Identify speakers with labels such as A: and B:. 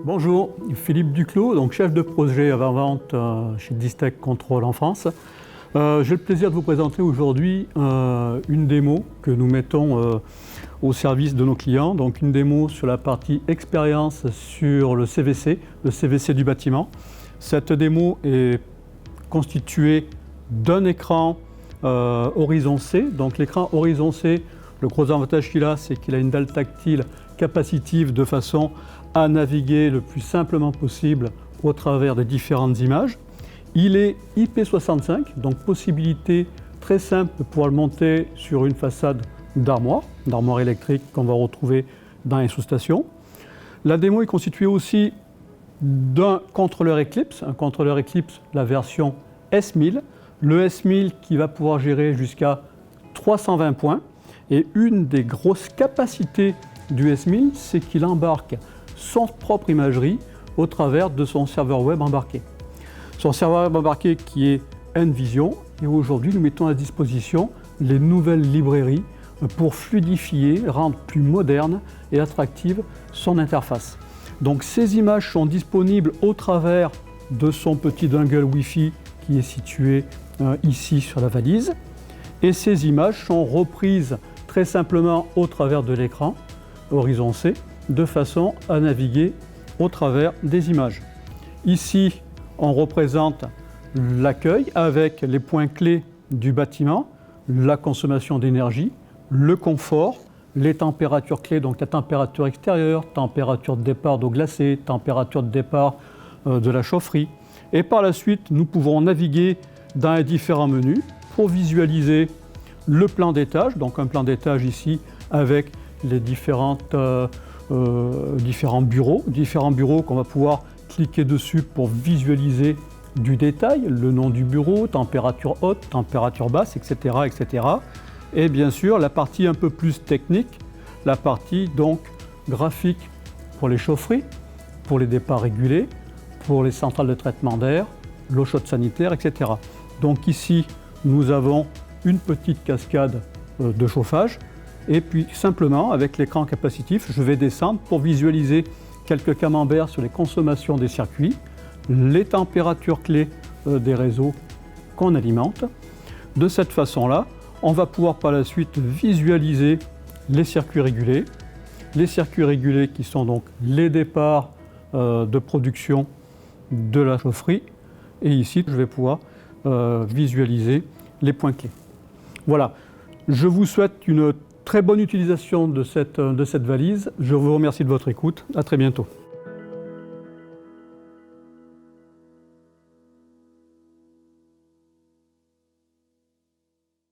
A: Bonjour, Philippe Duclos, donc chef de projet avant-vente chez Distech Contrôle en France. J'ai le plaisir de vous présenter aujourd'hui une démo que nous mettons au service de nos clients. Donc une démo sur la partie expérience sur le CVC du bâtiment. Cette démo est constituée d'un écran horizon C. Donc l'écran horizon C, le gros avantage qu'il a, c'est qu'il a une dalle tactile capacitive de façon à naviguer le plus simplement possible au travers des différentes images. Il est IP65, donc possibilité très simple de pouvoir le monter sur une façade d'armoire électrique qu'on va retrouver dans les sous-stations. La démo est constituée aussi d'un contrôleur Eclipse, un contrôleur Eclipse, la version S1000, le S1000 qui va pouvoir gérer jusqu'à 320 points. Et une des grosses capacités du S1000, c'est qu'il embarque son propre imagerie au travers de son serveur web embarqué. Son serveur web embarqué qui est Envision, et aujourd'hui nous mettons à disposition les nouvelles librairies pour fluidifier, rendre plus moderne et attractive son interface. Donc ces images sont disponibles au travers de son petit dongle Wi-Fi qui est situé ici sur la valise, et ces images sont reprises très simplement au travers de l'écran horizon C, de façon à naviguer au travers des images. Ici, on représente l'accueil avec les points clés du bâtiment, la consommation d'énergie, le confort, les températures clés, donc la température extérieure, température de départ d'eau glacée, température de départ de la chaufferie. Et par la suite, nous pouvons naviguer dans les différents menus pour visualiser le plan d'étage, donc un plan d'étage ici avec les différents bureaux qu'on va pouvoir cliquer dessus pour visualiser du détail, le nom du bureau, température haute, température basse, etc., etc. Et bien sûr, la partie un peu plus technique, la partie donc graphique pour les chaufferies, pour les départs régulés, pour les centrales de traitement d'air, l'eau chaude sanitaire, etc. Donc ici, nous avons une petite cascade de chauffage. Et puis simplement, avec l'écran capacitif, je vais descendre pour visualiser quelques camemberts sur les consommations des circuits, les températures clés des réseaux qu'on alimente. De cette façon-là, on va pouvoir par la suite visualiser les circuits régulés qui sont donc les départs de production de la chaufferie. Et ici, je vais pouvoir visualiser les points clés. Voilà, je vous souhaite une très bonne utilisation de cette valise. Je vous remercie de votre écoute. À très bientôt.